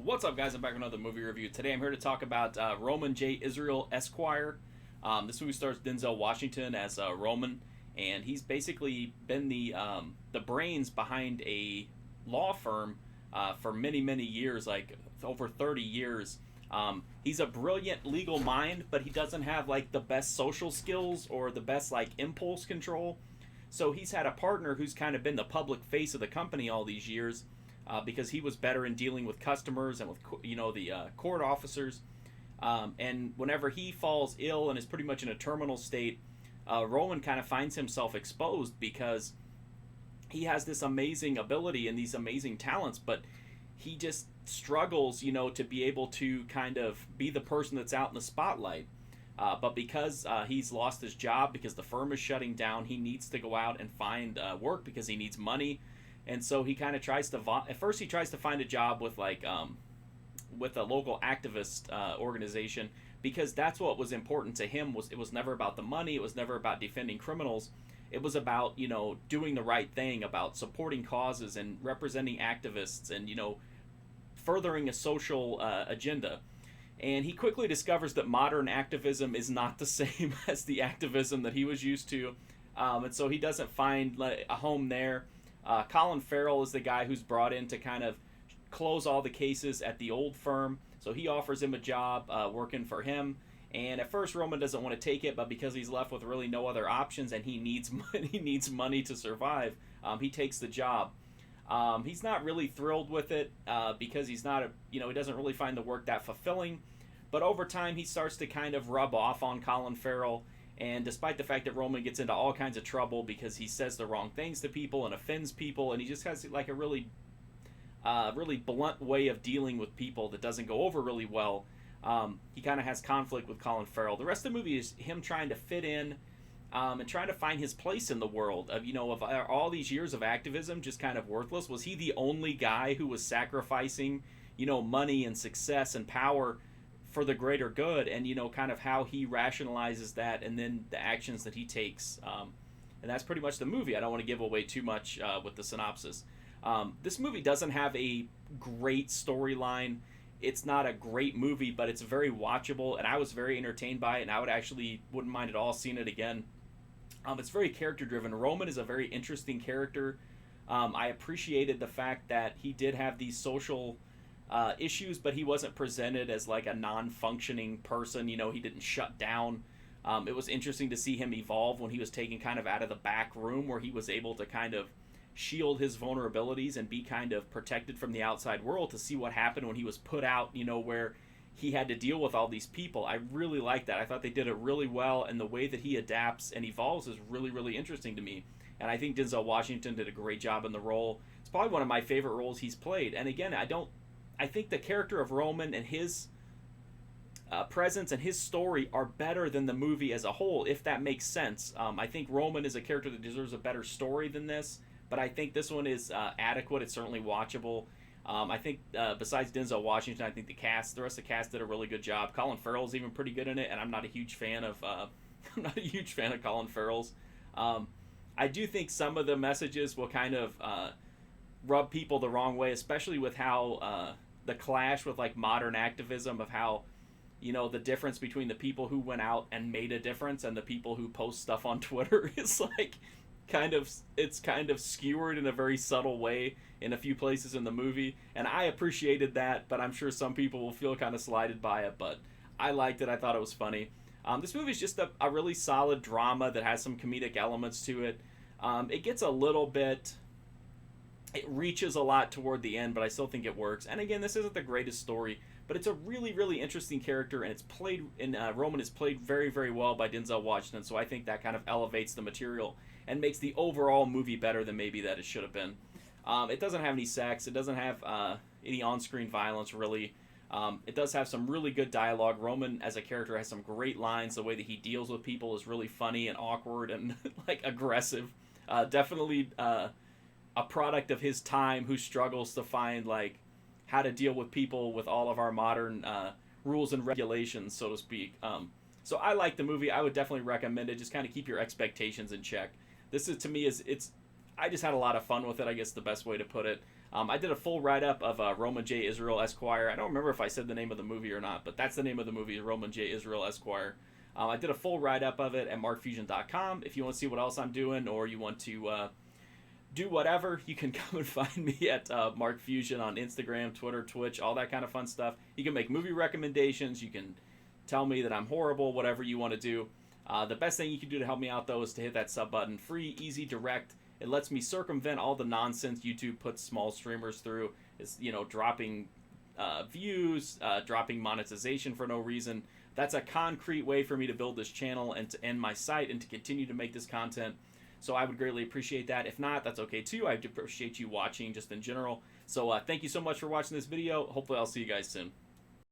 What's up, guys? I'm back with another movie review. Today I'm here to talk about Roman J. Israel Esquire. This movie stars Denzel Washington as Roman, and he's basically been the brains behind a law firm for many, many years, like over 30 years. He's a brilliant legal mind, but he doesn't have like the best social skills or the best like impulse control. So he's had a partner who's kind of been the public face of the company all these years, because he was better in dealing with customers and with the court officers. And whenever he falls ill and is pretty much in a terminal state, Roman kind of finds himself exposed because he has this amazing ability and these amazing talents, but he just struggles, to be able to kind of be the person that's out in the spotlight. But because he's lost his job because the firm is shutting down, he needs to go out and find work because he needs money. And so he kind of tries to at first he tries to find a job with with a local activist organization, because that's what was important to him. It was never about the money, it was never about defending criminals. It was about doing the right thing, about supporting causes and representing activists, and furthering a social agenda. And he quickly discovers that modern activism is not the same as the activism that he was used to, and so he doesn't find a home there. Colin Farrell is the guy who's brought in to kind of close all the cases at the old firm. So he offers him a job working for him. And at first, Roman doesn't want to take it, but because he's left with really no other options and he needs money, he needs money to survive, he takes the job. He's not really thrilled with it because he's not he doesn't really find the work that fulfilling. But over time, he starts to kind of rub off on Colin Farrell. And despite the fact that Roman gets into all kinds of trouble because he says the wrong things to people and offends people, and he just has like a really blunt way of dealing with people that doesn't go over really well, he kind of has conflict with Colin Farrell. The rest of the movie is him trying to fit in and trying to find his place in the world. Of all these years of activism just kind of worthless? Was he the only guy who was sacrificing, money and success and power for the greater good? And kind of how he rationalizes that, and then the actions that he takes, and that's pretty much the movie. I don't want to give away too much with the synopsis. This movie doesn't have a great storyline. It's not a great movie, but it's very watchable, and I was very entertained by it, and I wouldn't mind at all seeing it again. It's very character driven. Roman is a very interesting character. I appreciated the fact that he did have these social issues, but he wasn't presented as like a non-functioning person. He didn't shut down. It was interesting to see him evolve when he was taken kind of out of the back room, where he was able to kind of shield his vulnerabilities and be kind of protected from the outside world, to see what happened when he was put out, where he had to deal with all these people. I really liked that. I thought they did it really well, and the way that he adapts and evolves is really, really interesting to me. And I think Denzel Washington did a great job in the role. It's probably one of my favorite roles he's played. And again, I think the character of Roman and his presence and his story are better than the movie as a whole, if that makes sense. I think Roman is a character that deserves a better story than this, but I think this one is adequate. It's certainly watchable. I think besides Denzel Washington, I think the rest of the cast did a really good job. Colin Farrell's even pretty good in it, and I'm not a huge fan of Colin Farrell's. I do think some of the messages will kind of rub people the wrong way, especially with how the clash with like modern activism, of how the difference between the people who went out and made a difference and the people who post stuff on Twitter is like it's kind of skewered in a very subtle way in a few places in the movie, and I appreciated that, but I'm sure some people will feel kind of slighted by it. But I liked it. I thought it was funny. This movie is just a really solid drama that has some comedic elements to it. It gets a little bit, it reaches a lot toward the end, but I still think it works. And again, this isn't the greatest story, but it's a really, really interesting character, and it's played in Roman is played very, very well by Denzel Washington. So I think that kind of elevates the material and makes the overall movie better than maybe that it should have been. It doesn't have any sex. It doesn't have any on-screen violence, really. It does have some really good dialogue. Roman as a character has some great lines. The way that he deals with people is really funny and awkward and like aggressive. Definitely a product of his time, who struggles to find like how to deal with people with all of our modern rules and regulations, so to speak. So I like the movie. I would definitely recommend it. Just kind of keep your expectations in check. This is, to me, I just had a lot of fun with it, I guess the best way to put it. I did a full write-up of Roman J. Israel Esquire. I don't remember if I said the name of the movie or not, but that's the name of the movie, Roman J. Israel Esquire. I did a full write-up of it at markfusion.com. If you want to see what else I'm doing, or you want to do whatever, you can come and find me at Mark Fusion on Instagram, Twitter, Twitch, all that kind of fun stuff. You can make movie recommendations. You can tell me that I'm horrible, whatever you want to do. The best thing you can do to help me out, though, is to hit that sub button. Free, easy, direct. It lets me circumvent all the nonsense YouTube puts small streamers through. It's, dropping views, dropping monetization for no reason. That's a concrete way for me to build this channel and to end my site and to continue to make this content. So I would greatly appreciate that. If not, that's okay too. I appreciate you watching just in general. So thank you so much for watching this video. Hopefully I'll see you guys soon.